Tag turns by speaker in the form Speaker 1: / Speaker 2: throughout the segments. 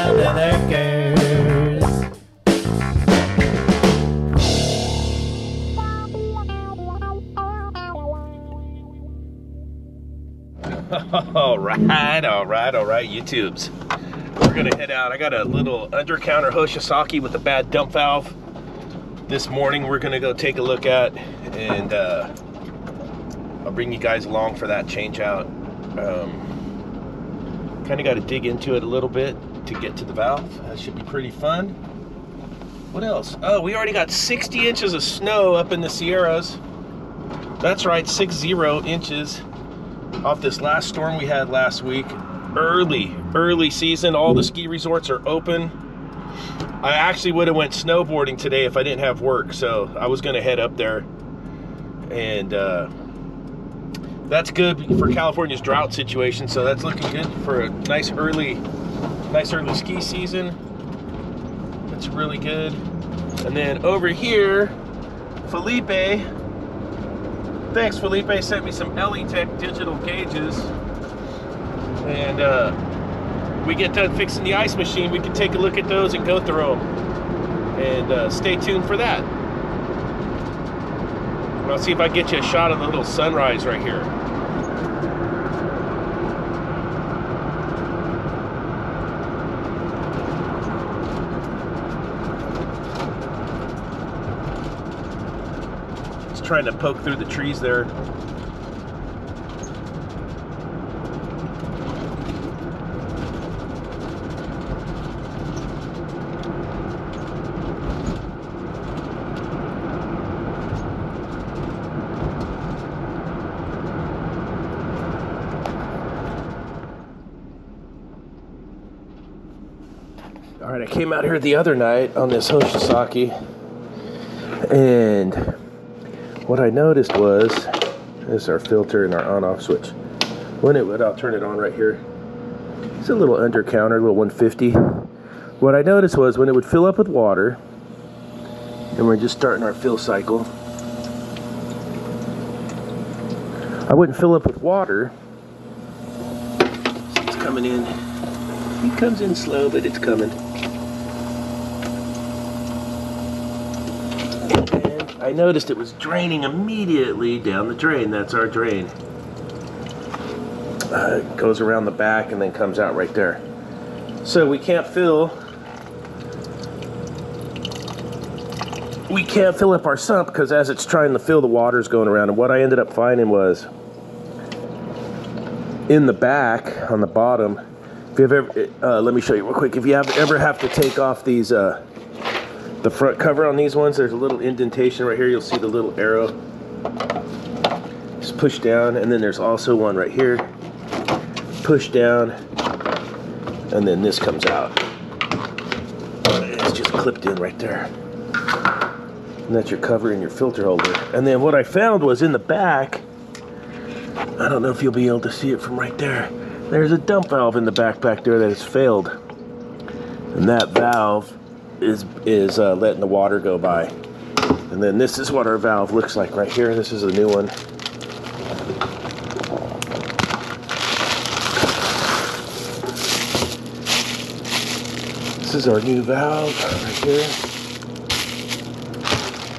Speaker 1: All right, YouTubes. We're gonna head out. I got a little under-counter Hoshizaki with a bad dump valve. This morning we're gonna go take a look at, and I'll bring you guys along for that change out. Kind of got to dig into it a little bit to get to the valve. That should be pretty fun. What else? Oh, we already got 60 inches of snow up in the Sierras. That's right, 60 inches off this last storm we had last week. Early season. All the ski resorts are open. I actually would have went snowboarding today if I didn't have work, so I was gonna head up there, and that's good for California's drought situation. So that's looking good for a nice early ski season. That's really good. And then over here, Felipe, thanks Felipe, sent me some Eletech digital gauges, and we get done fixing the ice machine, we can take a look at those and go through them, and stay tuned for that. And I'll see if I get you a shot of the little sunrise right here. Just trying to poke through the trees there. All right, I came out here the other night on this Hoshizaki, and what I noticed was, this is our filter and our on-off switch. When it would, I'll turn it on right here. It's a little under counter, a little 150. What I noticed was when it would fill up with water, and we're just starting our fill cycle, I wouldn't fill up with water. So it's coming in. It comes in slow, but it's coming. And I noticed it was draining immediately down the drain. That's our drain. It goes around the back and then comes out right there. So we can't fill up our sump, because as it's trying to fill, the water's going around. And what I ended up finding was, in the back on the bottom, if you've ever, let me show you real quick. If you ever have to take off these, the front cover on these ones, there's a little indentation right here. You'll see the little arrow. Just push down, and then there's also one right here. Push down, and then this comes out. It's just clipped in right there. And that's your cover and your filter holder. And then what I found was in the back, I don't know if you'll be able to see it from right there. There's a dump valve in the back there that has failed. And that valve is letting the water go by. And then this is what our valve looks like right here. This is a new one. This is our new valve right here.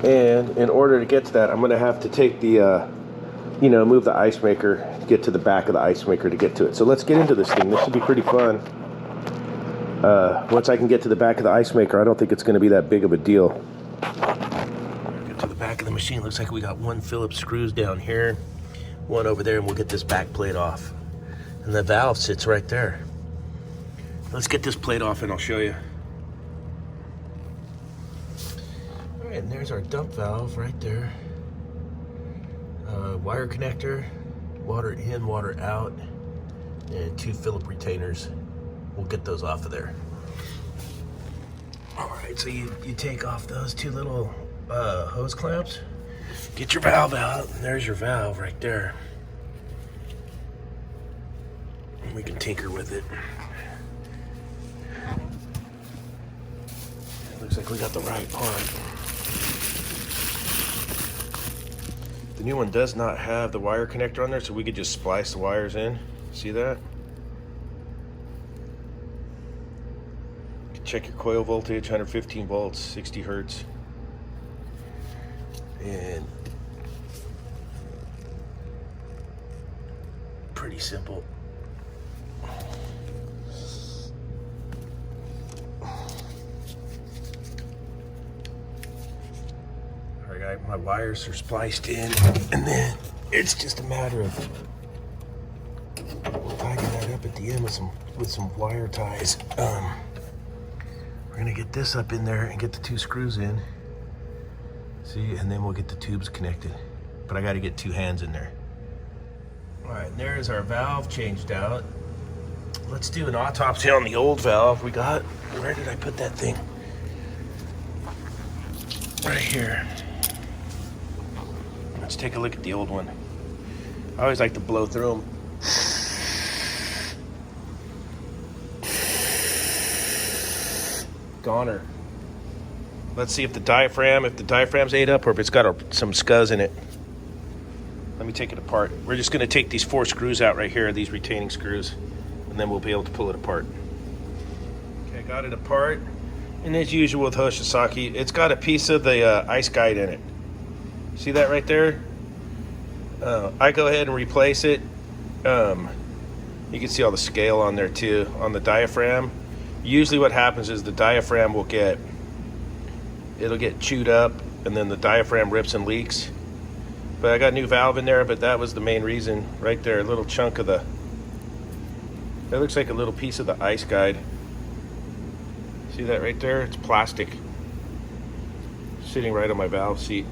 Speaker 1: And in order to get to that, I'm gonna have to take the, move the ice maker, get to the back of the ice maker to get to it. So let's get into this thing. This should be pretty fun. Once I can get to the back of the ice maker, I don't think it's going to be that big of a deal. Get to the back of the machine. Looks like we got one Phillips screws down here, one over there, and we'll get this back plate off. And the valve sits right there. Let's get this plate off and I'll show you. All right, and there's our dump valve right there. Wire connector, water in, water out, and 2 Phillip retainers. We'll get those off of there. All right, so you take off those 2 little hose clamps, get your valve out, and there's your valve right there. And we can tinker with it. Looks like we got the right part. The new one does not have the wire connector on there, so we could just splice the wires in. See that? Check your coil voltage, 115 volts, 60 hertz. And pretty simple. Alright, my wires are spliced in, and then it's just a matter of tying that up at the end with some wire ties. We're gonna get this up in there and get the 2 screws in. See, and then we'll get the tubes connected. But I gotta get 2 hands in there. All right, and there's our valve changed out. Let's do an autopsy on the old valve we got. Where did I put that thing? Right here. Let's take a look at the old one. I always like to blow through them. Goner. Let's see if the diaphragm's ate up or if it's got some scuzz in it. Let me take it apart. We're just gonna take these 4 screws out right here, these retaining screws, and then we'll be able to pull it apart. Okay, got it apart. And as usual with Hoshizaki, it's got a piece of the ice guide in it. See that right there? I go ahead and replace it. You can see all the scale on there too, on the diaphragm. Usually what happens is the diaphragm will get chewed up, and then the diaphragm rips and leaks. But I got a new valve in there, but that was the main reason right there. A little chunk of that looks like a little piece of the ice guide. See that right there? It's plastic. Sitting right on my valve seat.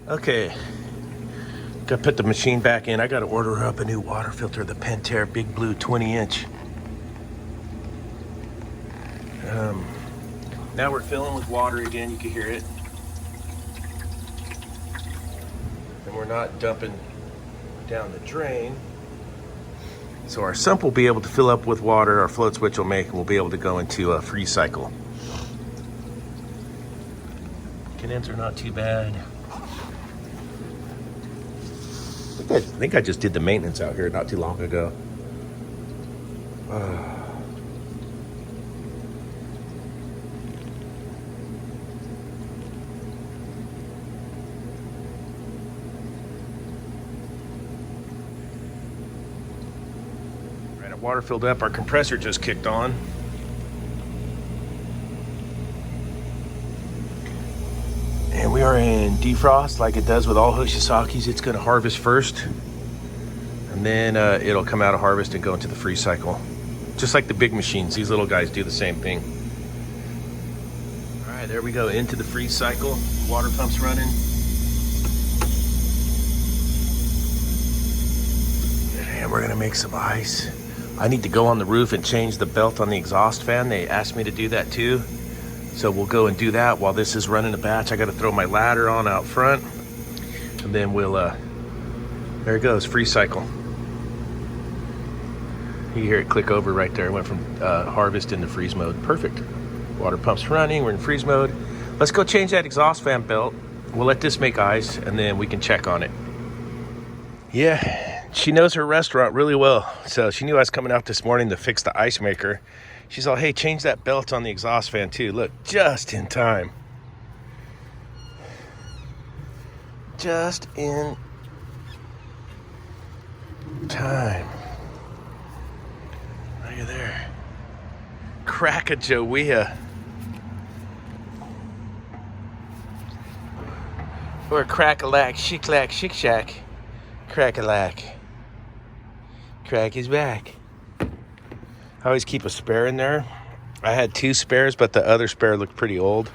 Speaker 1: Okay, gotta put the machine back in. I gotta order up a new water filter, the Pentair Big Blue 20-inch. Now we're filling with water again, you can hear it. And we're not dumping down the drain. So our sump will be able to fill up with water, our float switch will make, and we'll be able to go into a freeze cycle. Condens are not too bad. I think I just did the maintenance out here not too long ago. Right, our water filled up. Our compressor just kicked on. And we are in defrost like it does with all Hoshizakis. It's gonna harvest first, and then it'll come out of harvest and go into the freeze cycle. Just like the big machines, these little guys do the same thing. All right, there we go, into the freeze cycle. Water pump's running. And we're gonna make some ice. I need to go on the roof and change the belt on the exhaust fan. They asked me to do that too. So we'll go and do that while this is running a batch. I gotta throw my ladder on out front, and then we'll, there it goes, freeze cycle. You hear it click over right there. It went from harvest into freeze mode. Perfect. Water pump's running, we're in freeze mode. Let's go change that exhaust fan belt. We'll let this make ice, and then we can check on it. Yeah, she knows her restaurant really well. So she knew I was coming out this morning to fix the ice maker. She's all, hey, change that belt on the exhaust fan too. Look, just in time. Just in time. Look at there. Crack a H.V.A.C. Or crack-a-lack, shick-lack, shick-shack. Crack-a-lack. Crack is back. I always keep a spare in there. I had 2 spares, but the other spare looked pretty old.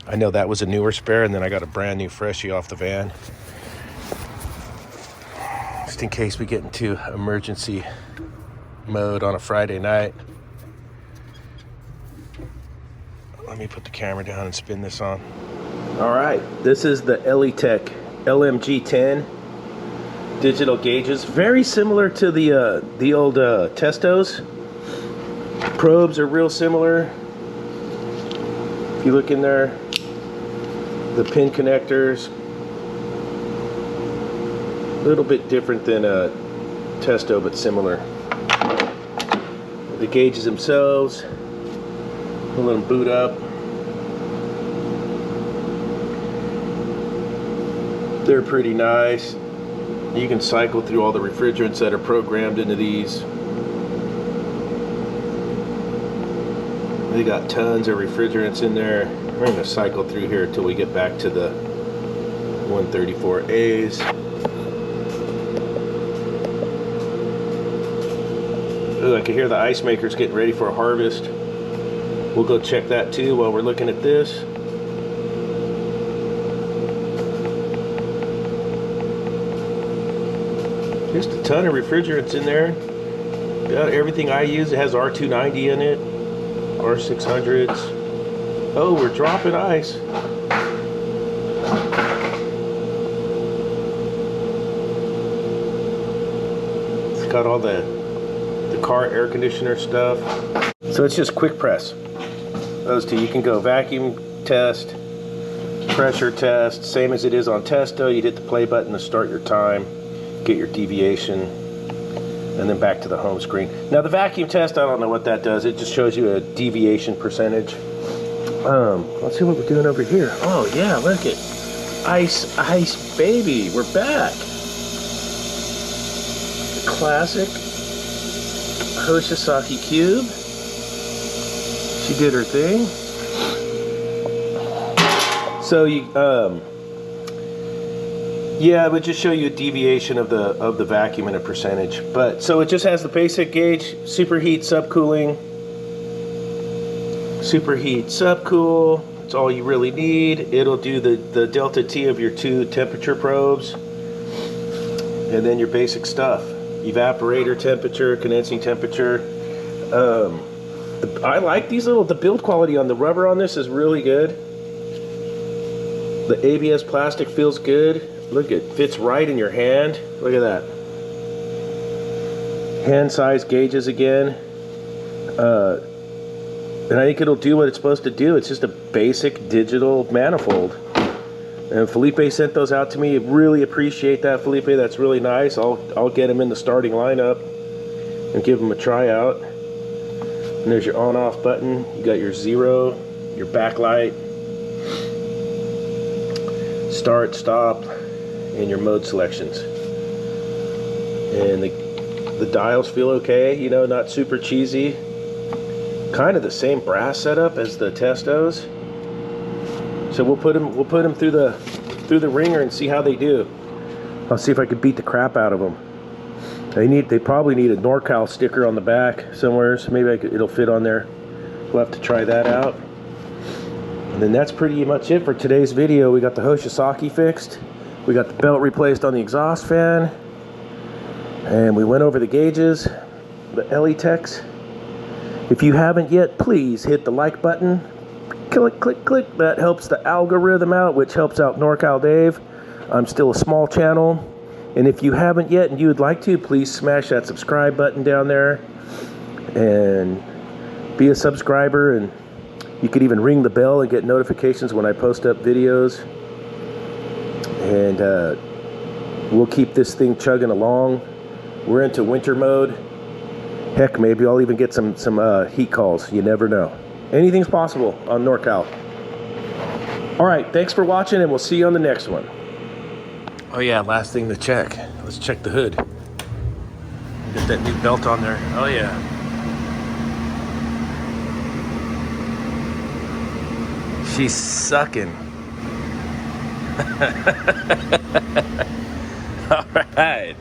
Speaker 1: I know that was a newer spare, and then I got a brand new freshie off the van. Just in case we get into emergency mode on a Friday night. Let me put the camera down and spin this on. All right, this is the Eletech LMG10 digital gauges. Very similar to the old Testos. Probes are real similar. If you look in there, the pin connectors, a little bit different than a Testo, but similar. The gauges themselves, we'll let them boot up. They're pretty nice. You can cycle through all the refrigerants that are programmed into these. They got tons of refrigerants in there. We're going to cycle through here until we get back to the 134As. Ooh, I can hear the ice makers getting ready for a harvest. We'll go check that too while we're looking at this. Just a ton of refrigerants in there. Got everything I use. It has R290 in it, R600s. Oh, we're dropping ice. It's got all the car air conditioner stuff. So it's just quick press. Those two, you can go vacuum test, pressure test, same as it is on Testo. You hit the play button to start your time, get your deviation, and then back to the home screen. Now the vacuum test, I don't know what that does. It just shows you a deviation percentage. Let's see what we're doing over here. Oh yeah, look at ice, ice baby. We're back. Classic Hoshizaki cube. She did her thing. So you, yeah, it would just show you a deviation of the vacuum and a percentage. But so it just has the basic gauge, superheat, subcooling. Superheat, subcool. That's all you really need. It'll do the delta T of your 2 temperature probes, and then your basic stuff: evaporator temperature, condensing temperature. I like these the build quality on the rubber on this is really good. The ABS plastic feels good. Look, it fits right in your hand. Look at that. Hand size gauges again. And I think it'll do what it's supposed to do. It's just a basic digital manifold. And Felipe sent those out to me. Really appreciate that, Felipe. That's really nice. I'll get them in the starting lineup and give them a tryout. And there's your on-off button. You got your 0, your backlight, start, stop, and your mode selections. And the dials feel okay, you know, not super cheesy. Kind of the same brass setup as the Testos. So we'll put them through the ringer and see how they do. I'll see if I could beat the crap out of them. They probably need a NorCal sticker on the back somewhere, so maybe it'll fit on there. We'll have to try that out. And then that's pretty much it for today's video. We got the Hoshizaki fixed. We got the belt replaced on the exhaust fan. And we went over the gauges, the Eletechs. If you haven't yet, please hit the like button. Click, click, click. That helps the algorithm out, which helps out NorCal Dave. I'm still a small channel. And if you haven't yet and you would like to, please smash that subscribe button down there and be a subscriber. And you could even ring the bell and get notifications when I post up videos. and we'll keep this thing chugging along. We're into winter mode. Heck, maybe I'll even get some heat calls. You never know. Anything's possible on NorCal. All right, thanks for watching, and we'll see you on the next one. Oh yeah, last thing to check. Let's check the hood. Get that new belt on there. Oh yeah. She's sucking. All right.